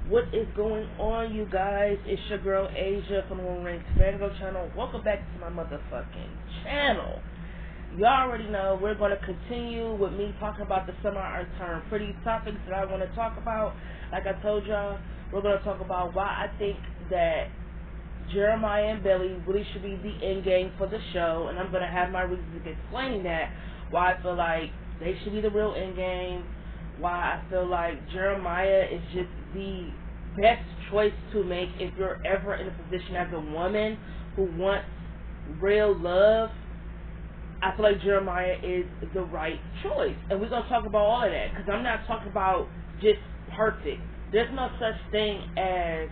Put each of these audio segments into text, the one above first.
What is going on, you guys? It's your girl Asia from the Rant channel. Welcome back to my motherfucking channel. Y'all already know we're going to continue with me talking about the semi-unturn pretty topics that I want to talk about. Like I told y'all, we're going to talk about why I think that Jeremiah and Billy really should be the end game for the show, and I'm going to have my reasons explaining that, why I feel like they should be the real end game, why I feel like Jeremiah is just the best choice to make if you're ever in a position as a woman who wants real love. I feel like Jeremiah is the right choice, and we're going to talk about all of that, because I'm not talking about just perfect. There's no such thing as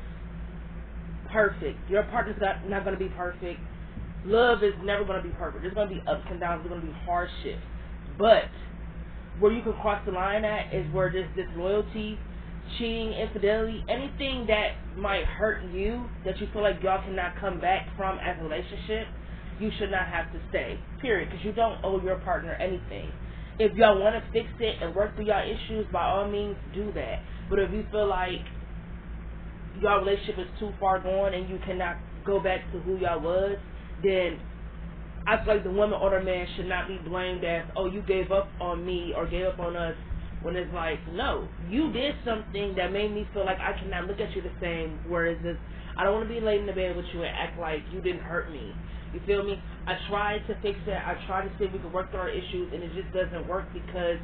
perfect. Your partner's not going to be perfect. Love is never going to be perfect. There's going to be ups and downs. There's going to be hardships. But where you can cross the line at is where there's disloyalty, cheating, infidelity, anything that might hurt you, that you feel like y'all cannot come back from as a relationship, you should not have to stay, period, because you don't owe your partner anything. If y'all want to fix it and work through y'all issues, by all means, do that. But if you feel like your relationship is too far gone and you cannot go back to who y'all was, then I feel like the woman or the man should not be blamed as, oh, you gave up on me or gave up on us, when it's like, no, you did something that made me feel like I cannot look at you the same, whereas this, I don't want to be laid in the bed with you and act like you didn't hurt me. You feel me? I tried to fix it. I tried to see if we could work through our issues, and it just doesn't work because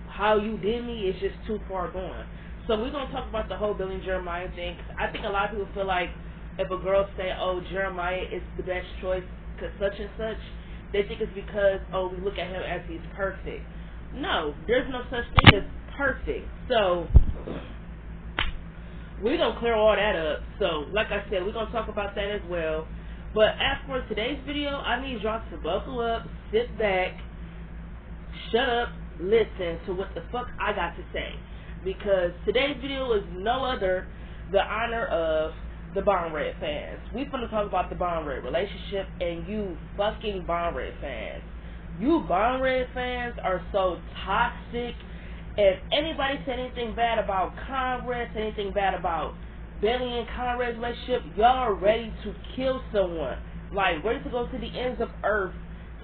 how you did me is just too far gone. So we're going to talk about the whole Billy and Jeremiah thing. I think a lot of people feel like if a girl say, oh, Jeremiah is the best choice because such and such, they think it's because, oh, we look at him as he's perfect. No, there's no such thing as perfect. So we're going to clear all that up. So like I said, we're going to talk about that as well. But as for today's video, I need y'all to buckle up, sit back, shut up, listen to what the fuck I got to say. Because today's video is no other the honor of the Bond Red fans. We finna talk about the Bond Red relationship and you fucking Bond Red fans. You Bond Red fans are so toxic. If anybody said anything bad about Conrad, said anything bad about Billy and Conrad's relationship, y'all are ready to kill someone. Like, ready to go to the ends of earth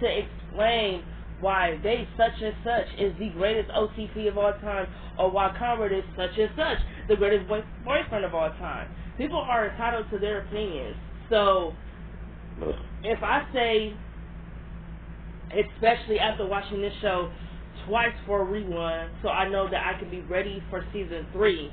to explain why they such and such is the greatest OTP of all time, or why Conrad is such and such the greatest boyfriend of all time. People are entitled to their opinions. So if I say, especially after watching this show twice for a rerun, so I know that I can be ready for season 3,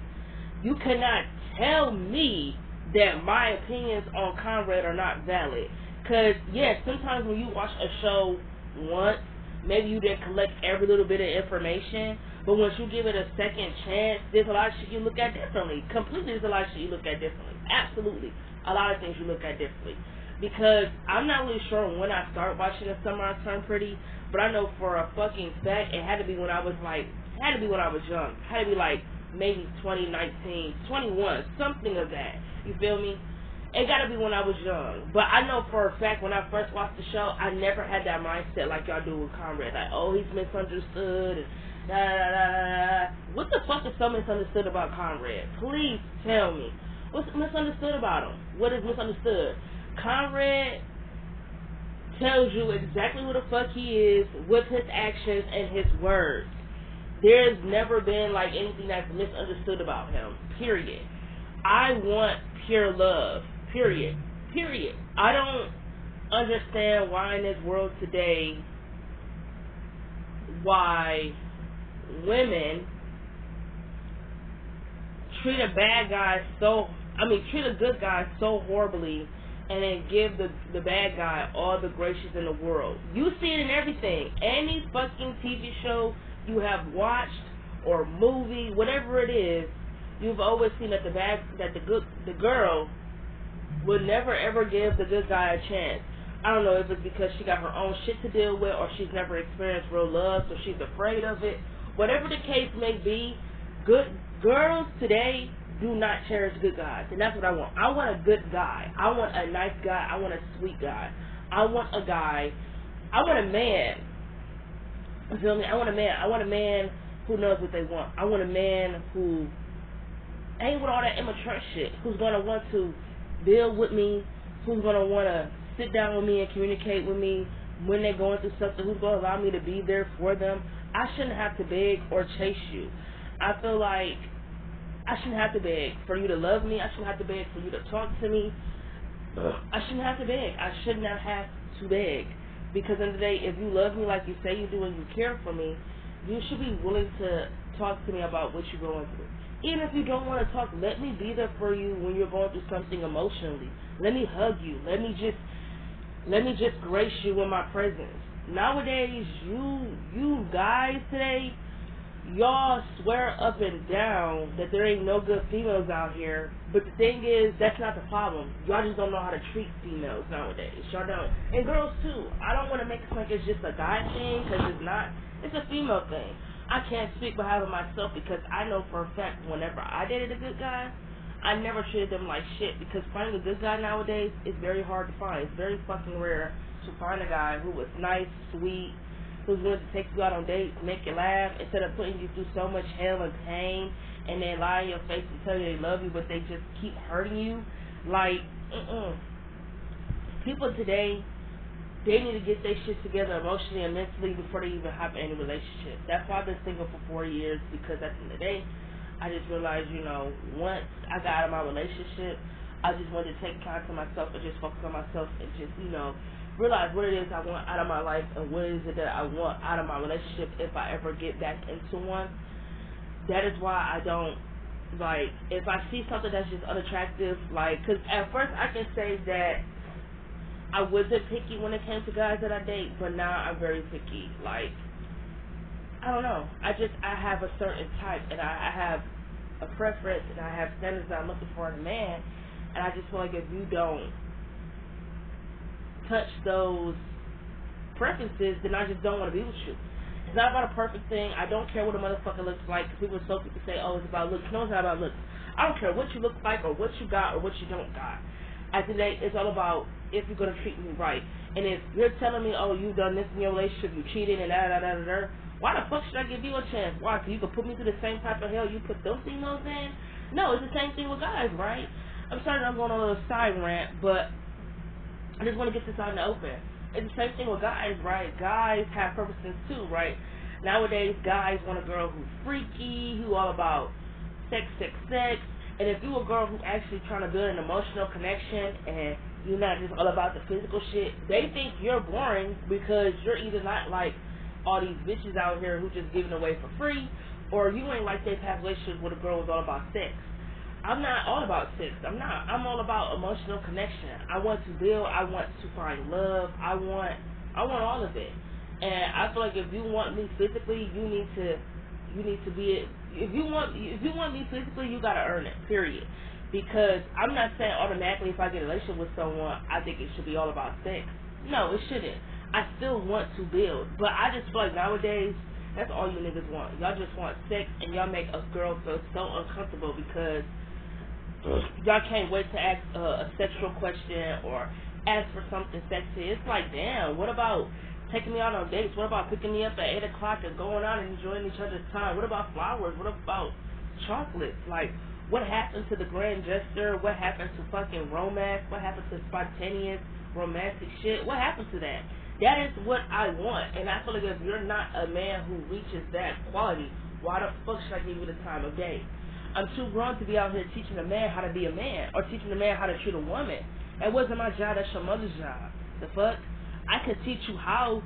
you cannot tell me that my opinions on Conrad are not valid. Because, yes, sometimes when you watch a show once, maybe you didn't collect every little bit of information, but once you give it a second chance, there's a lot of shit you look at differently. Completely, there's a lot of shit you look at differently. Absolutely. A lot of things you look at differently. Because I'm not really sure when I started watching The Summer I Turned Pretty, but I know for a fucking fact it had to be when I was like, had to be when I was young. Had to be like maybe 2019, 21, something of that. You feel me? It gotta be when I was young. But I know for a fact when I first watched the show, I never had that mindset like y'all do with Conrad. Like, oh, he's misunderstood and da da da da. What the fuck is so misunderstood about Conrad? Please tell me. What's misunderstood about him? What is misunderstood? Conrad tells you exactly who the fuck he is with his actions and his words. There's never been like anything that's misunderstood about him. Period. I want pure love. Period. Period. I don't understand why in this world today, why women treat a bad guy treat a good guy so horribly and then give the bad guy all the graces in the world. You see it in everything. Any fucking TV show you have watched or movie, whatever it is, you've always seen that the girl would never ever give the good guy a chance. I don't know if it's because she got her own shit to deal with or she's never experienced real love, so she's afraid of it. Whatever the case may be, good girls today do not cherish good guys, and that's what I want. I want a good guy. I want a nice guy. I want a sweet guy. I want a guy. I want a man. You feel me? I want a man. I want a man who knows what they want. I want a man who ain't with all that immature shit. Who's gonna want to build with me? Who's gonna wanna sit down with me and communicate with me when they're going through something? Who's gonna allow me to be there for them? I shouldn't have to beg or chase you. I feel like I shouldn't have to beg for you to love me. I shouldn't have to beg for you to talk to me. I shouldn't have to beg. I should not have to beg. Because at the end of the day, if you love me like you say you do and you care for me, you should be willing to talk to me about what you're going through. Even if you don't want to talk, let me be there for you when you're going through something emotionally. Let me hug you. Let me just grace you with my presence. Nowadays, you guys today, y'all swear up and down that there ain't no good females out here, but the thing is, that's not the problem. Y'all just don't know how to treat females nowadays. Y'all don't. And girls too. I don't want to make it sound like it's just a guy thing, because it's not. It's a female thing. I can't speak behind of myself because I know for a fact whenever I dated a good guy, I never treated them like shit, because finding a good guy nowadays is very hard to find. It's very fucking rare to find a guy who was nice, sweet, who's willing to take you out on dates, make you laugh, instead of putting you through so much hell and pain, and then lie in your face and tell you they love you, but they just keep hurting you. Like, people today, they need to get their shit together emotionally and mentally before they even hop in any relationship. That's why I've been single for 4 years, because at the end of the day, I just realized, once I got out of my relationship, I just wanted to take time to myself and just focus on myself and just, realize what it is I want out of my life and what is it that I want out of my relationship if I ever get back into one. That is why I don't, if I see something that's just unattractive, because at first I can say that I wasn't picky when it came to guys that I date, but now I'm very picky. I don't know. I have a certain type, and I have a preference, and I have standards that I'm looking for in a man, and I just feel like if you don't touch those preferences, then I just don't want to be with you. It's not about a perfect thing. I don't care what a motherfucker looks like. People so people say, oh, it's about looks. No, it's not about looks. I don't care what you look like or what you got or what you don't got. At the end of the day, it's all about if you're going to treat me right. And if you're telling me, oh, you've done this in your relationship, you cheated and da-da-da-da-da, why the fuck should I give you a chance? Why? So you can put me through the same type of hell you put those females in? No, it's the same thing with guys, right? I'm sorry that I'm going on a little side rant, but I just want to get this out in the open. It's the same thing with guys, right? Guys have purposes too, right? Nowadays, guys want a girl who's freaky, who all about sex. And if you're a girl who actually trying to build an emotional connection and you're not just all about the physical shit, they think you're boring because you're either not like all these bitches out here who just giving away for free, or you ain't like they past relationships where the girl was all about sex. I'm not all about sex. I'm not. I'm all about emotional connection. I want to build. I want to find love. I want all of it. And I feel like if you want me physically, you need to be. If you want me physically, you gotta earn it. Period. Because I'm not saying automatically if I get a relationship with someone, I think it should be all about sex. No, it shouldn't. I still want to build, but I just feel like nowadays that's all you niggas want. Y'all just want sex, and y'all make a girl feel so uncomfortable because y'all can't wait to ask a sexual question or ask for something sexy. It's like, damn, what about taking me out on dates? What about picking me up at 8 o'clock and going out and enjoying each other's time? What about flowers? What about chocolates? Like, what happened to the grand gesture? What happened to fucking romance? What happened to spontaneous romantic shit? What happened to that? That is what I want. And I feel like if you're not a man who reaches that quality, why the fuck should I give you the time of day? I'm too grown to be out here teaching a man how to be a man or teaching a man how to treat a woman. That wasn't my job. That's your mother's job. The fuck? I could teach you how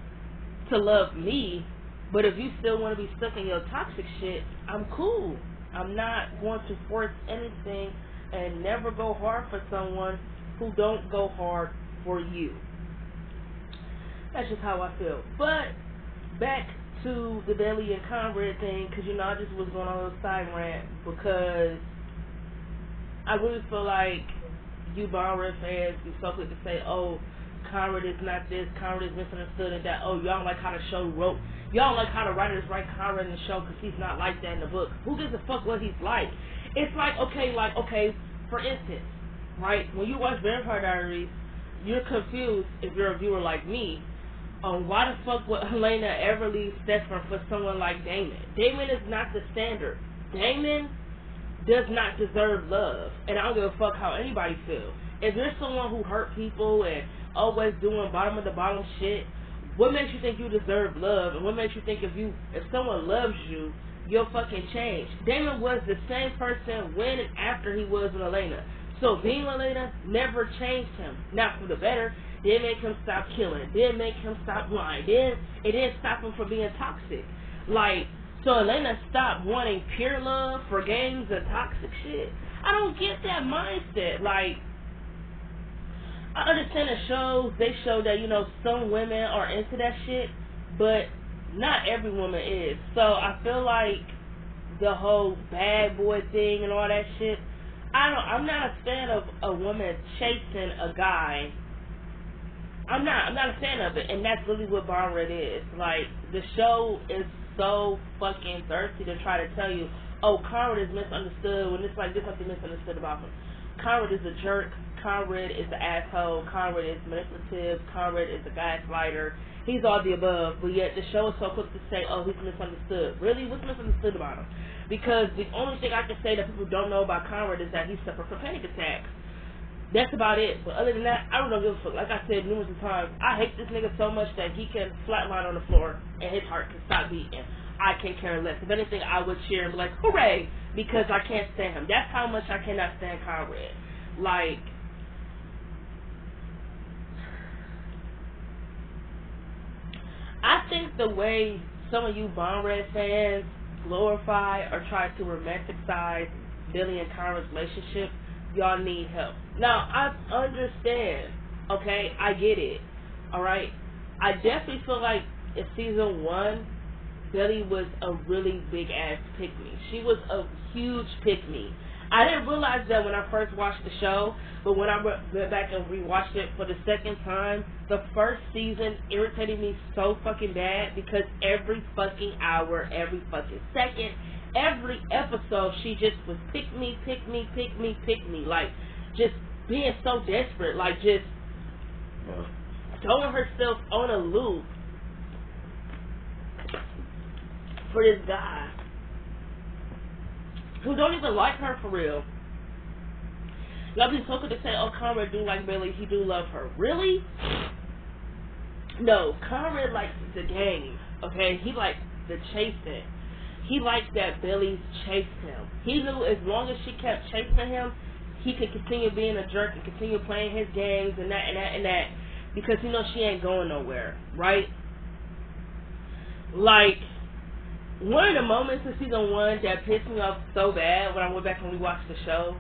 to love me, but if you still want to be stuck in your toxic shit, I'm cool. I'm not going to force anything and never go hard for someone who don't go hard for you. That's just how I feel. But back to the Belly and Conrad thing, because I just was going on a little side rant because I really feel like you Conrad fans, you so quick to say, oh, Conrad is not this, Conrad is misunderstood, and that, oh, y'all don't like how the show wrote, y'all don't like how the writers write Conrad in the show because he's not like that in the book. Who gives a fuck what he's like? It's like, okay, for instance, right, when you watch Vampire Diaries, you're confused if you're a viewer like me on why the fuck would Helena ever leave Stefan for someone like Damon. Damon is not the standard. Damon does not deserve love. And I don't give a fuck how anybody feels. If you're someone who hurt people and always doing bottom of the bottom shit, what makes you think you deserve love? And what makes you think if someone loves you, you'll fucking change? Damon was the same person when and after he was with Elena. So being with Elena never changed him. Not for the better. Didn't make him stop killing. Didn't make him stop lying. It didn't stop him from being toxic. Like, so Elena stopped wanting pure love for games and toxic shit. I don't get that mindset. Like, I understand the shows, they show that, some women are into that shit, but not every woman is. So I feel like the whole bad boy thing and all that shit, I'm not a fan of a woman chasing a guy. I'm not a fan of it, and that's really what Conrad is. Like, the show is so fucking thirsty to try to tell you, oh, Conrad is misunderstood, when it's like there's something misunderstood about him. Conrad is a jerk. Conrad is an asshole. Conrad is manipulative. Conrad is a gaslighter. He's all the above, but yet the show is so quick to say, oh, he's misunderstood. Really? What's misunderstood about him? Because the only thing I can say that people don't know about Conrad is that he suffered from panic attacks. That's about it. But other than that, I don't give a fuck. Like I said numerous times, I hate this nigga so much that he can flatline on the floor and his heart can stop beating. I can't care less. If anything, I would cheer and be like, hooray, because I can't stand him. That's how much I cannot stand Conrad. Like, I think the way some of you Conrad fans glorify or try to romanticize Billy and Conrad's relationship, y'all need help. Now, I understand, okay? I get it, alright? I definitely feel like in season 1, Billy was a really big-ass pick-me. She was a huge pick-me. I didn't realize that when I first watched the show, but when I went back and rewatched it for the second time, the first season irritated me so fucking bad because every fucking hour, every fucking second, every episode, she just was pick me, like, just being so desperate, like, just throwing herself on a loop for this guy who don't even like her for real. Y'all be so quick to say, oh, Conrad do like Billy, he do love her. Really? No, Conrad likes the game, okay? He likes the chasing. He liked that Billy chased him. He knew as long as she kept chasing him, he could continue being a jerk and continue playing his games and that, because he knows she ain't going nowhere, right? Like, one of the moments in season 1 that pissed me off so bad when I went back and rewatched the show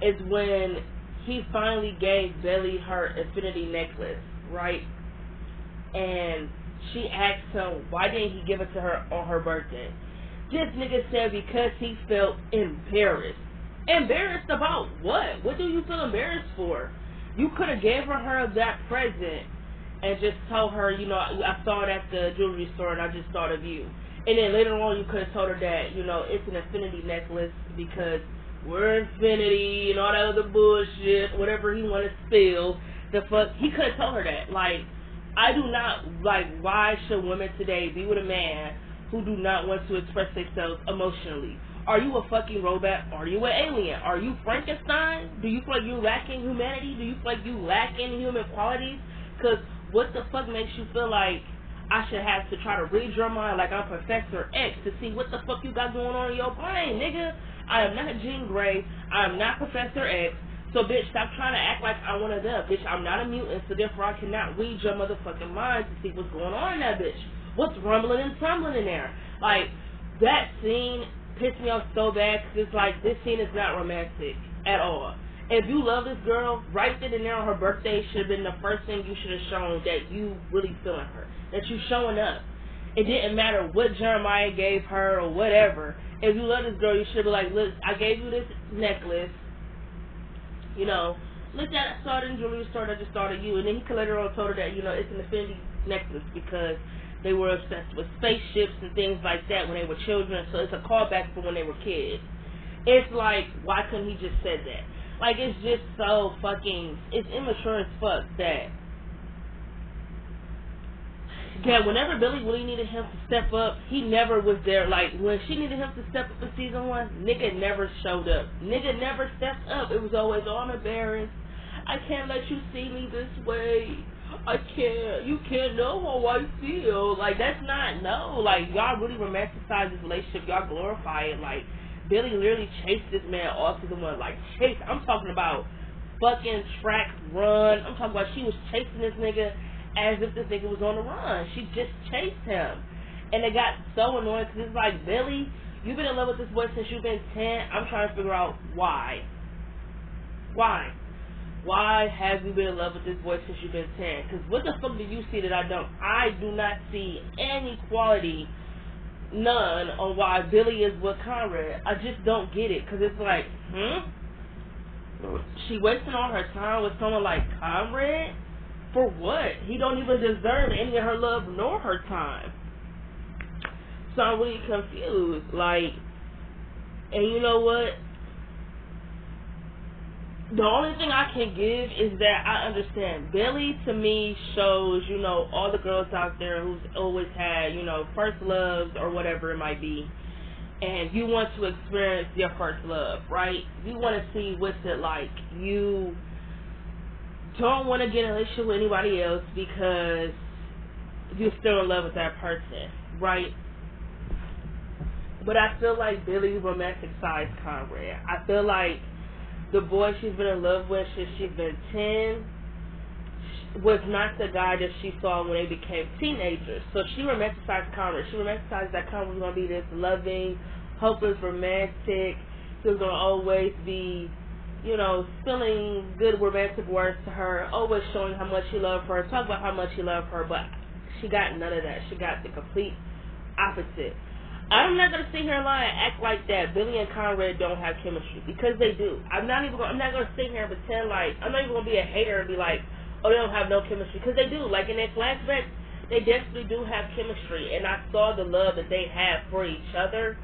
is when he finally gave Billy her infinity necklace, right? And she asked him, why didn't he give it to her on her birthday? This nigga said because he felt embarrassed. Embarrassed about what? What do you feel embarrassed for? You could have gave her that present and just told her, I saw it at the jewelry store and I just thought of you. And then later on you could have told her that, it's an infinity necklace because we're infinity and all that other bullshit, whatever he wanted to spill. He could have told her that. Like, I do not, why should women today be with a man who do not want to express themselves emotionally? Are you a fucking robot? Are you an alien? Are you Frankenstein? Do you feel like you lacking humanity? Do you feel like you lack any human qualities? Because what the fuck makes you feel like I should have to try to read your mind like I'm Professor X to see what the fuck you got going on in your brain, nigga? I am not Jean Grey. I am not Professor X. So, bitch, stop trying to act like I'm one of them. Bitch, I'm not a mutant, so therefore I cannot read your motherfucking mind to see what's going on in that bitch. What's rumbling and tumbling in there? Like, that scene pissed me off so bad because it's like, this scene is not romantic at all. If you love this girl, right then and there on her birthday should have been the first thing you should have shown that you really feeling her, that you showing up. It didn't matter what Jeremiah gave her or whatever. If you love this girl, you should be like, look, I gave you this necklace. Look at it, I saw it in the jewelry store, I just thought of you. And then he could later on told her that, it's an infinity necklace because they were obsessed with spaceships and things like that when they were children. So it's a callback for when they were kids. It's like, why couldn't he just said that? Like, it's just so fucking, it's immature as fuck that that whenever Billy really needed him to step up, he never was there. Like, when she needed him to step up in season 1, nigga never showed up. Nigga never stepped up. It was always, oh, I'm embarrassed. I can't let you see me this way. I can't. You can't know how I feel. Like, that's not, no. Like, y'all really romanticize this relationship. Y'all glorify it. Like, Billy literally chased this man all season 1. Like, chase. I'm talking about fucking track run. I'm talking about she was chasing this nigga as if this nigga was on the run. She just chased him. And it got so annoying because it's like, Billy, you've been in love with this boy since you've been 10. I'm trying to figure out why. Why? Why have you been in love with this boy since you've been 10? Because what the fuck do you see that I don't? I do not see any quality, none, on why Billy is with Conrad. I just don't get it. Because it's like, she wasting all her time with someone like Conrad? For what? He don't even deserve any of her love nor her time. So I'm really confused. Like, and you know what? The only thing I can give is that I understand. Billy, to me, shows, you know, all the girls out there who's always had, you know, first loves or whatever it might be. And you want to experience your first love, right? You want to see what's it like. You don't want to get in a relationship with anybody else because you're still in love with that person, right? But I feel like Billy romanticized Conrad. I feel like the boy she's been in love with since she's been 10 was not the guy that she saw when they became teenagers. So she romanticized Conrad. She romanticized that Conrad was going to be this loving, hopeless, romantic. He was going to always be, you know, spilling good romantic words to her, always showing how much he loved her, talk about how much he loved her, but she got none of that. She got the complete opposite. I'm not gonna sit here and lie and act like that Billy and Conrad don't have chemistry, because they do. I'm not gonna sit here and pretend like, I'm not even gonna be a hater and be like, oh, they don't have no chemistry, because they do. Like in their flashbacks, they definitely do have chemistry, and I saw the love that they have for each other.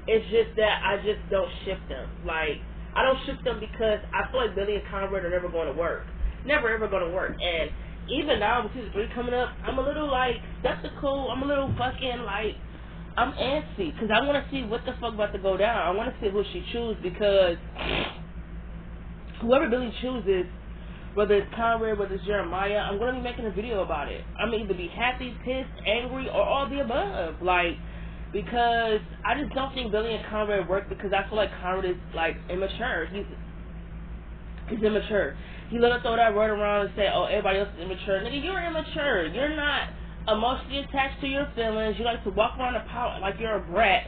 It's just that I just don't ship them. Like, I don't ship them because I feel like Billy and Conrad are never going to work. Never ever going to work. And even now with season 3 coming up, I'm a little like skeptical. I'm a little fucking like, I'm antsy because I want to see what the fuck about to go down. I want to see who she chooses, because whoever Billy chooses, whether it's Conrad, whether it's Jeremiah, I'm going to be making a video about it. I'm going to either be happy, pissed, angry, or all the above. Like, because I just don't think Billy and Conrad work, because I feel like Conrad is like immature. He's immature. He let her throw that word around and say, oh, everybody else is immature. Nigga, you're immature. You're not emotionally attached to your feelings. You like to walk around the power like you're a brat.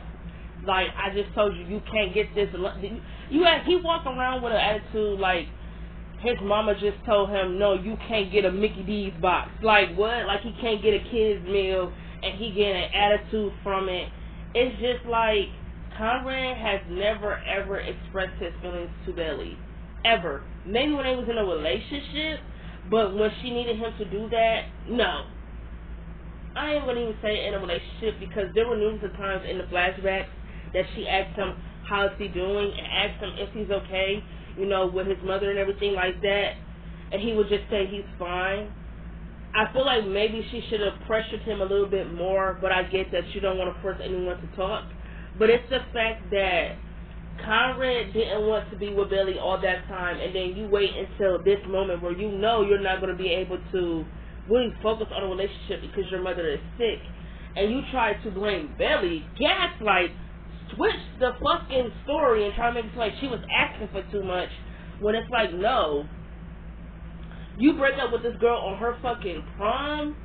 Like, I just told you, you can't get this. He walked around with an attitude like his mama just told him, no, you can't get a Mickey D's box. Like, what? Like, he can't get a kid's meal, and he getting an attitude from it. It's just like, Conrad has never, ever expressed his feelings to Billy. Ever. Maybe when they was in a relationship, but when she needed him to do that, no. I ain't going to even say in a relationship, because there were numerous of times in the flashbacks that she asked him, how's he doing, and asked him if he's okay, you know, with his mother and everything like that, and he would just say he's fine. I feel like maybe she should have pressured him a little bit more, but I get that you don't want to force anyone to talk. But it's the fact that Conrad didn't want to be with Billy all that time, and then you wait until this moment where you know you're not going to be able to really focus on a relationship because your mother is sick, and you try to blame Billy, gaslight, switch the fucking story and try to make it seem like she was asking for too much, when it's like, no. You break up with this girl on her fucking prom?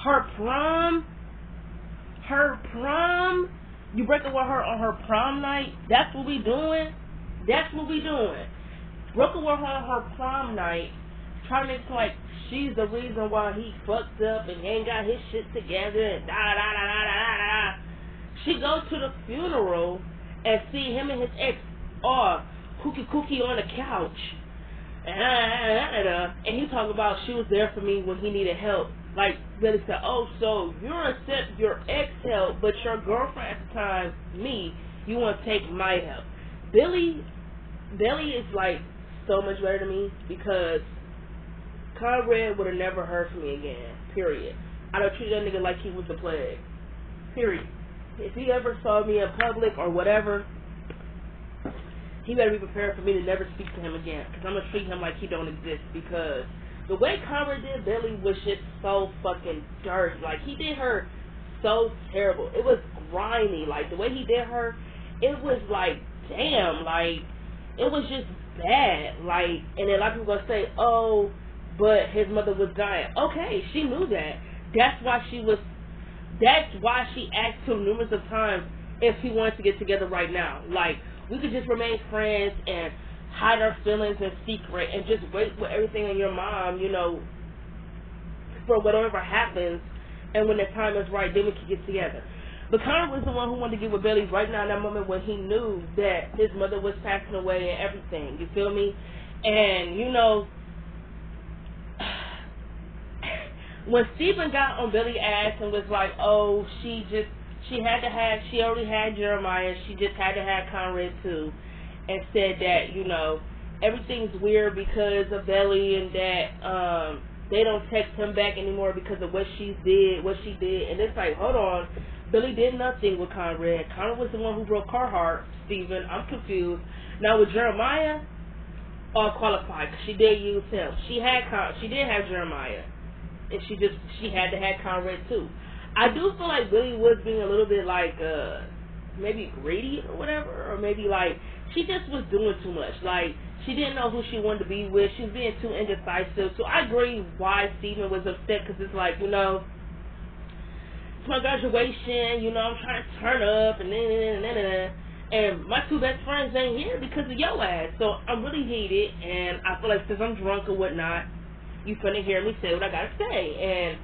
Her prom? You break up with her on her prom night? That's what we doing? That's what we doing. Broke up with her on her prom night, trying to make it seem like she's the reason why he fucked up and he ain't got his shit together and da-da-da-da-da-da-da. She goes to the funeral and see him and his ex, kooky on the couch. And he talking about she was there for me when he needed help. Like, Billy said, oh, so you're accept your ex help, but your girlfriend at the time, me, you want to take my help. Billy is like so much better to me, because Conrad would have never heard from me again, period. I don't treat that nigga like he was the plague. Period. If he ever saw me in public or whatever, he better be prepared for me to never speak to him again. Because I'm going to treat him like he don't exist. Because the way Conrad did Billy was just so fucking dirty. Like, he did her so terrible. It was grimy. Like, the way he did her, it was like, damn. Like, it was just bad. Like, and then a lot of people going to say, oh, but his mother was dying. Okay, she knew that. That's why she asked him numerous of times if he wanted to get together right now. Like, we could just remain friends and hide our feelings in secret and just wait with everything in your mom, you know, for whatever happens, and when the time is right, then we could get together. But Conrad was the one who wanted to get with Billy right now in that moment when he knew that his mother was passing away and everything, you feel me? And, you know, when Stephen got on Billy's ass and was like, oh, she already had Jeremiah, she just had to have Conrad too, and said that, you know, everything's weird because of Billy and that they don't text him back anymore because of what she did, and it's like, hold on, Billy did nothing with Conrad. Conrad was the one who broke her heart, Stephen. I'm confused. Now with Jeremiah, all qualified, because she did use him. She did have Jeremiah, and she had to have Conrad too. I do feel like Billy was being a little bit like maybe greedy or whatever, or maybe like she just was doing too much. Like, she didn't know who she wanted to be with. She was being too indecisive. So I agree why Stephen was upset, because it's like, you know, it's my graduation, you know, I'm trying to turn up and my two best friends ain't here because of your ass. So I'm really heated, and I feel like since I'm drunk or whatnot, you finna hear me say what I gotta say. And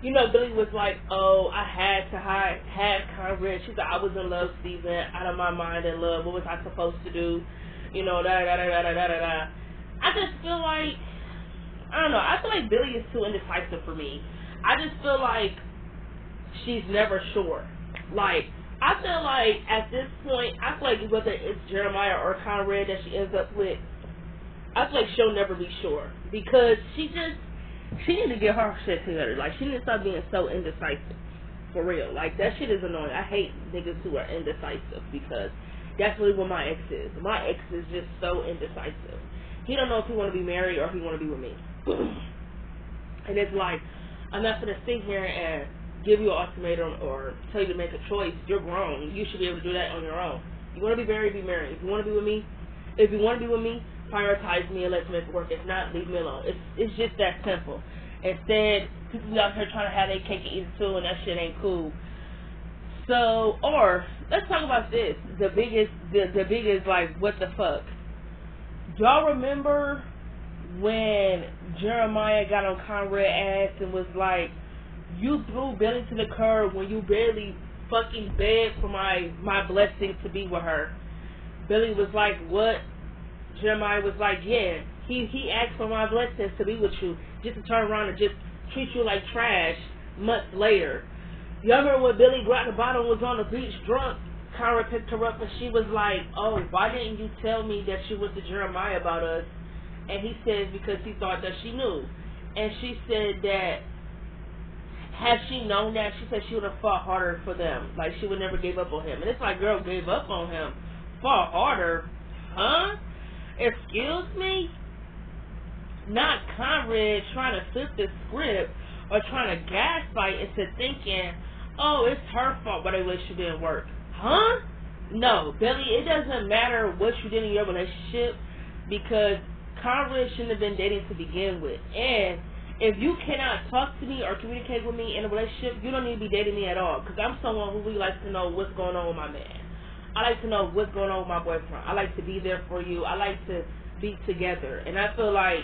you know, Billy was like, oh, I had to have Conrad. She said, I was in love, Stephen, out of my mind in love. What was I supposed to do? You know, da-da-da-da-da-da-da. I just feel like, I don't know, I feel like Billy is too indecisive for me. I just feel like she's never sure. Like, I feel like at this point, I feel like whether it's Jeremiah or Conrad that she ends up with, I feel like she'll never be sure. Because she need to get her shit together. Like, she need to stop being so indecisive. For real. Like, that shit is annoying. I hate niggas who are indecisive, because that's really what my ex is. My ex is just so indecisive. He don't know if he want to be married or if he want to be with me. And it's like, I'm not going to sit here and give you an ultimatum or tell you to make a choice. You're grown. You should be able to do that on your own. You want to be married, be married. If you want to be with me, prioritize me and let's make it work. If not, leave me alone. It's just that simple. Instead, people be out here trying to have their cake and eat it too, and that shit ain't cool. So, or let's talk about this. The biggest like, what the fuck? Y'all remember when Jeremiah got on Conrad's ass and was like, you threw Billy to the curb when you barely fucking begged for my blessing to be with her? Billy was like, what? Jeremiah was like, yeah, he asked for my blessings to be with you, just to turn around and just treat you like trash months later. You remember when Billy grabbed the bottle and was on the beach drunk? Conrad picked her up and she was like, oh, why didn't you tell me that you went to Jeremiah about us? And he says because he thought that she knew. And she said that had she known that, she said she would have fought harder for them. Like, she would never give up on him. And it's like, girl, gave up on him. Fought harder? Huh? Excuse me? Not Conrad trying to flip the script or trying to gaslight into thinking, oh, it's her fault why the relationship didn't work. Huh? No, Billy, it doesn't matter what you did in your relationship, because Conrad shouldn't have been dating to begin with. And if you cannot talk to me or communicate with me in a relationship, you don't need to be dating me at all, because I'm someone who really likes to know what's going on with my man. I like to know what's going on with my boyfriend. I like to be there for you. I like to be together. And I feel like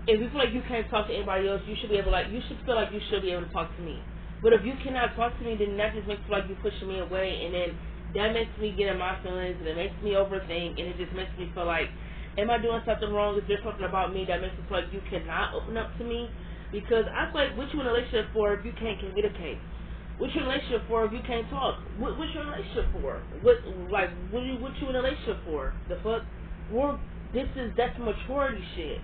if you feel like you can't talk to anybody else, you should be able to, you should feel like you should be able to talk to me. But if you cannot talk to me, then that just makes it like you're pushing me away, and then that makes me get in my feelings, and it makes me overthink, and it just makes me feel like, am I doing something wrong? Is there something about me that makes it feel like you cannot open up to me? Because I feel like, what you in a relationship for if you can't communicate? What you in a relationship for if you can't talk? What you in a relationship for? What you in a relationship for? The fuck? That's maturity shit.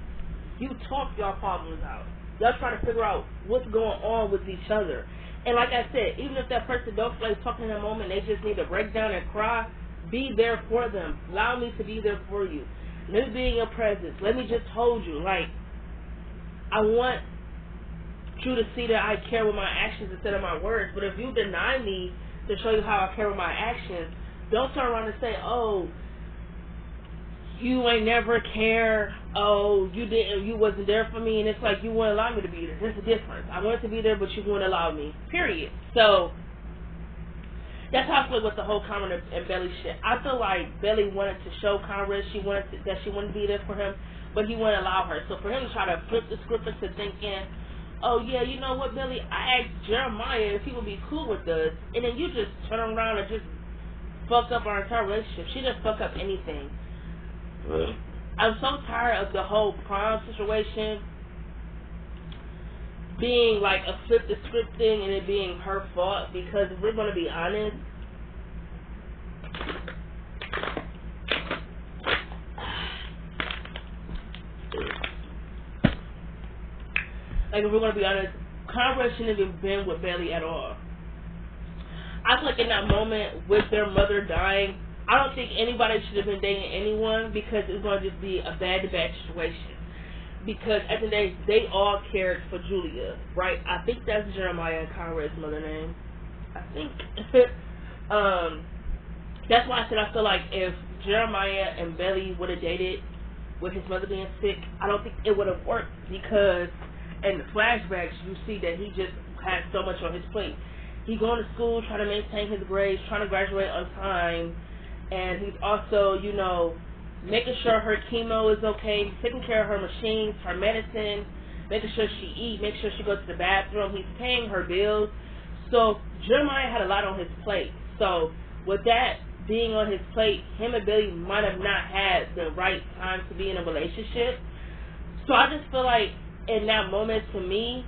You talk y'all problems out. Y'all try to figure out what's going on with each other. And like I said, even if that person don't feel like talking in that moment, they just need to break down and cry, be there for them. Allow me to be there for you. Let me be in your presence. Let me just hold you. Like, I want you to see that I care with my actions instead of my words. But if you deny me to show you how I care with my actions, don't turn around and say, oh, you ain't never care. Oh, you wasn't there for me. And it's like, you wouldn't allow me to be there. There's a difference. I wanted to be there, but you wouldn't allow me. Period. So that's how I feel with the whole Conrad and Belly shit. I feel like Belly wanted to show Conrad that she wouldn't be there for him, but he wouldn't allow her. So for him to try to flip the script into thinking, oh yeah, you know what, Belly, I asked Jeremiah if he would be cool with us, and then you just turn around and just fuck up our entire relationship. She didn't fuck up anything. I'm so tired of the whole prom situation being like a flip the script thing and it being her fault, because if we're going to be honest, Conrad shouldn't have been with Belly at all. I feel like in that moment with their mother dying, I don't think anybody should have been dating anyone, because it's going to just be a bad situation. Because at the end of the day, they all cared for Julia, right? I think that's Jeremiah and Conrad's mother name. I think. That's why I said I feel like if Jeremiah and Belly would have dated with his mother being sick, I don't think it would have worked, because in the flashbacks you see that he just had so much on his plate. He's going to school, trying to maintain his grades, trying to graduate on time, and he's also, you know, making sure her chemo is okay, taking care of her machines, her medicine, making sure she eats, making sure she goes to the bathroom. He's paying her bills. So Jeremiah had a lot on his plate. So with that being on his plate, him and Billy might have not had the right time to be in a relationship. So I just feel like in that moment, to me,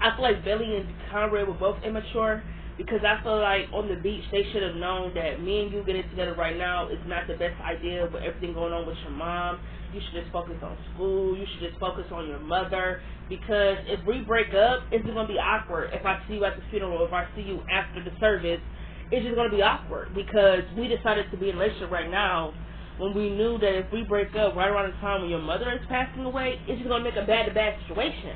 I feel like Billy and Conrad were both immature, because I feel like on the beach they should have known that me and you getting together right now is not the best idea with everything going on with your mom. You should just focus on school. You should just focus on your mother, because if we break up, it's just going to be awkward. If I see you at the funeral, if I see you after the service, it's just going to be awkward, because we decided to be in a relationship right now when we knew that if we break up right around the time when your mother is passing away, it's just going to make a bad situation.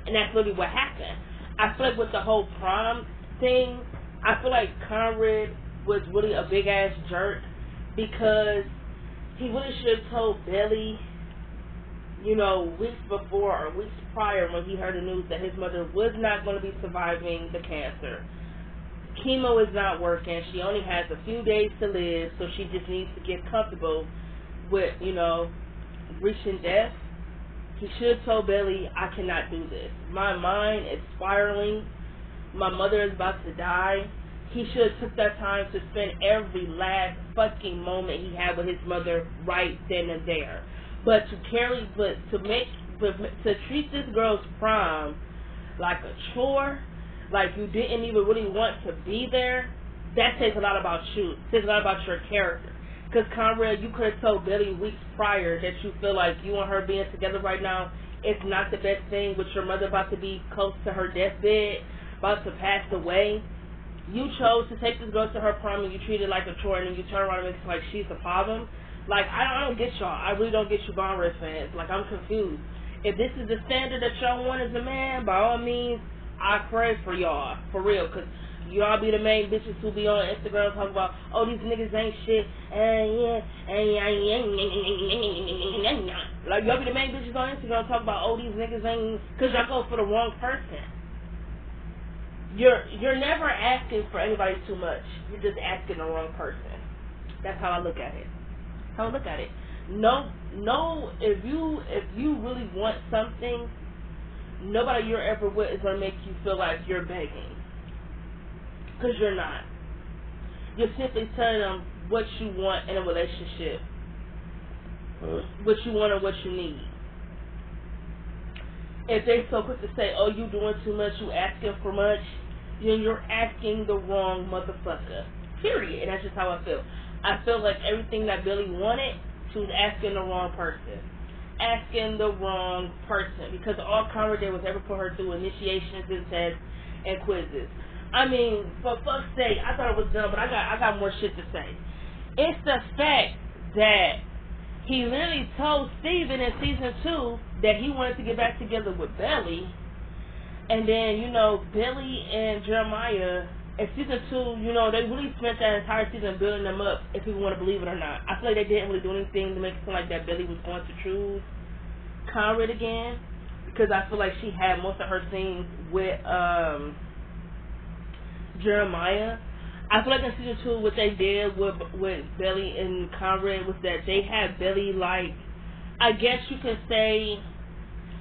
And that's literally what happened. I feel like with the whole prom thing, I feel like Conrad was really a big ass jerk, because he really should have told Belly, you know, weeks before or weeks prior when he heard the news that his mother was not going to be surviving the cancer. Chemo is not working. She only has a few days to live, so she just needs to get comfortable with, you know, reaching death. He should have told Belly, I cannot do this. My mind is spiraling. My mother is about to die. He should have took that time to spend every last fucking moment he had with his mother right then and there. But to treat this girl's prom like a chore, like you didn't even really want to be there, that says a lot about you. It says a lot about your character. Because Conrad, you could have told Billy weeks prior that you feel like you and her being together right now is not the best thing, with your mother about to be close to her deathbed, about to pass away. You chose to take this girl to her prom and you treat it like a chore, and then you turn around and it's like she's the problem. Like, I don't get y'all. I really don't get you Conrad fans. Like, I'm confused. If this is the standard that y'all want as a man, by all means, I pray for y'all. For real. Because y'all be the main bitches who be on Instagram talking about, oh, these niggas ain't shit. Like, y'all be the main bitches on Instagram talking about, oh, these niggas ain't, because y'all go for the wrong person. You're never asking for anybody too much. You're just asking the wrong person. That's how I look at it. How I look at it. No, if you really want something, nobody you're ever with is going to make you feel like you're begging. Because you're not. You're simply telling them what you want in a relationship. What you want or what you need. If they're so quick to say, oh, you doing too much, you asking for much, then you're asking the wrong motherfucker. Period. And that's just how I feel. I feel like everything that Billy wanted, she was asking the wrong person. asking the wrong person, because all Conrad did was ever put her through initiations and tests and quizzes. I mean, for fuck's sake, I thought it was dumb, but I got more shit to say. It's the fact that he literally told Steven in season 2 that he wanted to get back together with Belly, and then, you know, Billy and Jeremiah in season 2, you know, they really spent that entire season building them up, if people want to believe it or not. I feel like they didn't really do anything to make it seem like that Billy was going to choose Conrad again, because I feel like she had most of her scenes with Jeremiah. I feel like in season 2, what they did with Billy and Conrad was that they had Billy, like, I guess you could say,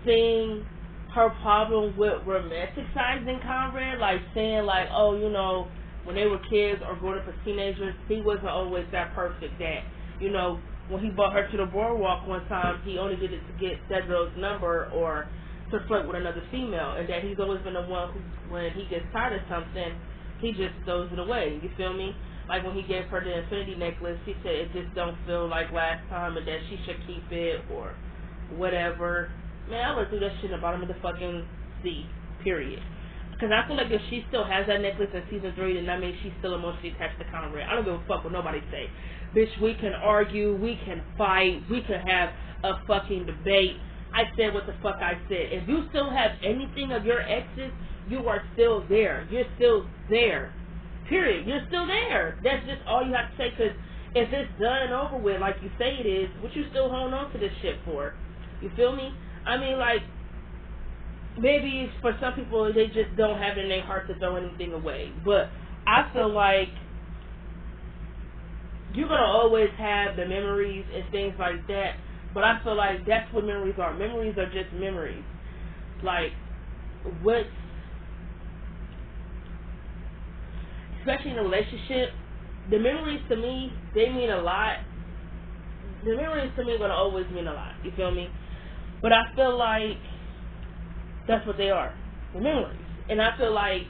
seeing her problem with romanticizing Conrad, like saying like, oh, you know, when they were kids or growing up as teenagers, he wasn't always that perfect. That, you know, when he brought her to the boardwalk one time, he only did it to get that girl's number or to flirt with another female, and that he's always been the one who, when he gets tired of something, he just throws it away. You feel me? Like when he gave her the infinity necklace, he said it just don't feel like last time, and that she should keep it or whatever. Man, I would do that shit in the bottom of the fucking sea, period. Because I feel like if she still has that necklace in season 3, then that means she's still emotionally attached to Conrad. I don't give a fuck what nobody say. Bitch, we can argue, we can fight, we can have a fucking debate. I said what the fuck I said. If you still have anything of your exes, you are still there. You're still there. Period. You're still there. That's just all you have to say, because if it's done and over with, like you say it is, what you still holding on to this shit for? You feel me? I mean, like, maybe for some people, they just don't have it in their heart to throw anything away. But I feel like you're going to always have the memories and things like that. But I feel like that's what memories are. Memories are just memories. Like, especially in a relationship, the memories to me, they mean a lot. The memories to me are going to always mean a lot. You feel me? But I feel like that's what they are, the memories. And I feel like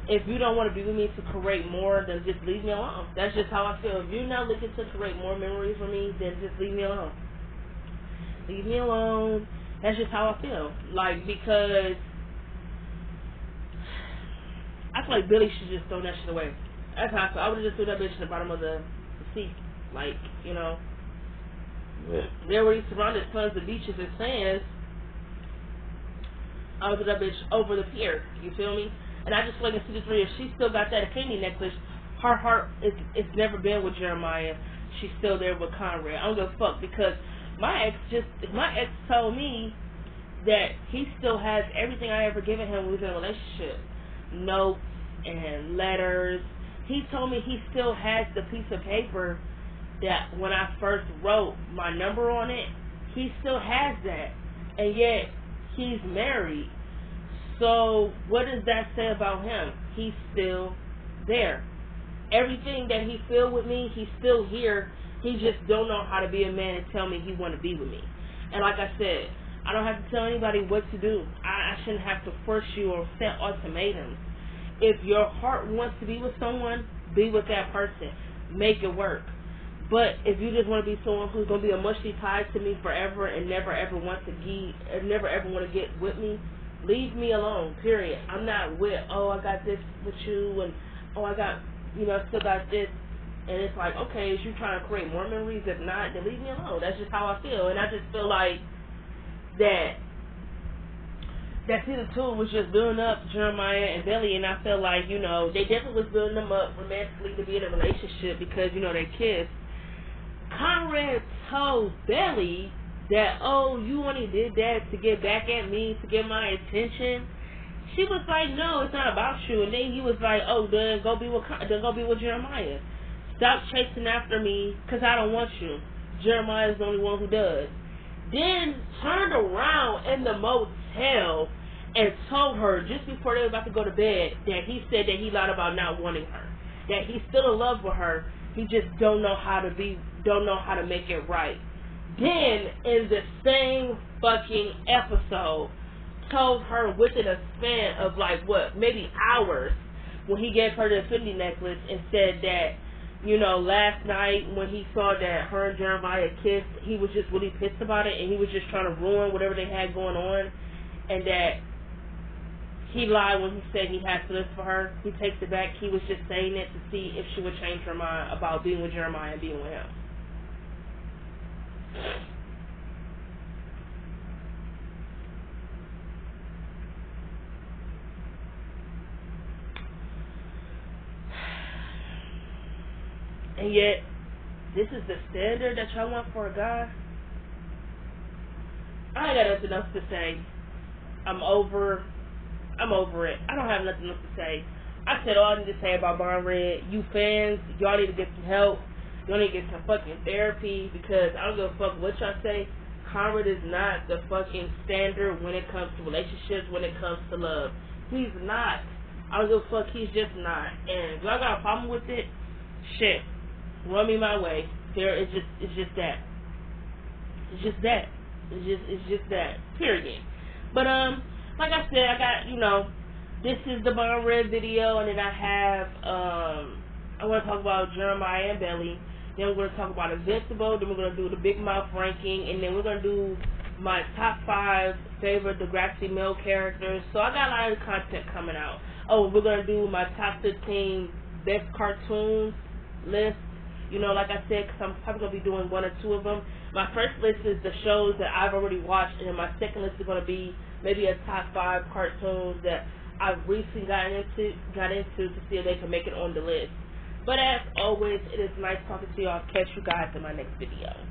if you don't want to be with me to create more, then just leave me alone. That's just how I feel. If you're not looking to create more memories for me, then just leave me alone. Leave me alone. That's just how I feel. Like, because I feel like Billy should just throw that shit away. That's how I feel. I would have just threw that bitch in the bottom of the sea. Like, you know. They already surrounded tons of beaches and sands. I would throw that bitch over the pier. You feel me? And I just feel like in season 3, if she still got that infinity necklace, her heart it's never been with Jeremiah. She's still there with Conrad. I don't give a fuck, because my ex told me that he still has everything I ever given him when we was in a relationship. Notes and letters. He told me he still has the piece of paper that when I first wrote my number on it, he still has that. And yet, he's married. So, what does that say about him? He's still there. Everything that he feel with me, he's still here. He just don't know how to be a man and tell me he want to be with me. And like I said, I don't have to tell anybody what to do. I shouldn't have to force you or set ultimatums. If your heart wants to be with someone, be with that person. Make it work. But if you just want to be someone who's going to be emotionally tied to me forever and never ever want to get with me, leave me alone, period. I'm not with, oh, I got this with you, and oh, I got, you know, still got this. And it's like, okay, is you trying to create more memories? If not, then leave me alone. That's just how I feel. And I just feel like that season 2 was just building up Jeremiah and Billy, and I feel like, you know, they definitely was building them up romantically to be in a relationship because, you know, they kissed. Conrad told Billy that, oh, you only did that to get back at me, to get my attention. She was like, no, it's not about you. And then he was like, oh, then go be with Jeremiah. Stop chasing after me, because I don't want you. Jeremiah is the only one who does. Then turned around in the motel and told her, just before they were about to go to bed, that he said that he lied about not wanting her. That he's still in love with her. He just don't know how to make it right. Then, in the same fucking episode, told her within a span of like, what, maybe hours, when he gave her the infinity necklace and said that You know, last night when he saw that her and Jeremiah kissed, he was just really pissed about it, and he was just trying to ruin whatever they had going on, and that he lied when he said he had feelings for her. He takes it back. He was just saying it to see if she would change her mind about being with Jeremiah and being with him. And yet, this is the standard that y'all want for a guy? I ain't got nothing else to say. I'm over it. I don't have nothing else to say. I said all I need to say about Conrad. You fans, y'all need to get some help. Y'all need to get some fucking therapy, because I don't give a fuck what y'all say. Conrad is not the fucking standard when it comes to relationships, when it comes to love. He's not. I don't give a fuck. He's just not. And if y'all got a problem with it, shit, run me my way. It's just that. It's just that. It's just that. Period. But like I said, I got, this is the Conrad video, and then I have I want to talk about Jeremiah and Belly. Then we're going to talk about Invincible. Then we're going to do the Big Mouth ranking, and then we're going to do my top 5 favorite Degrassi male characters. So I got a lot of content coming out. Oh, we're going to do my top 15 best cartoons list. Like I said, because I'm probably going to be doing 1 or 2 of them. My first list is the shows that I've already watched, and then my second list is going to be maybe a top 5 cartoons that I've recently got into to see if they can make it on the list. But as always, it is nice talking to y'all. Catch you guys in my next video.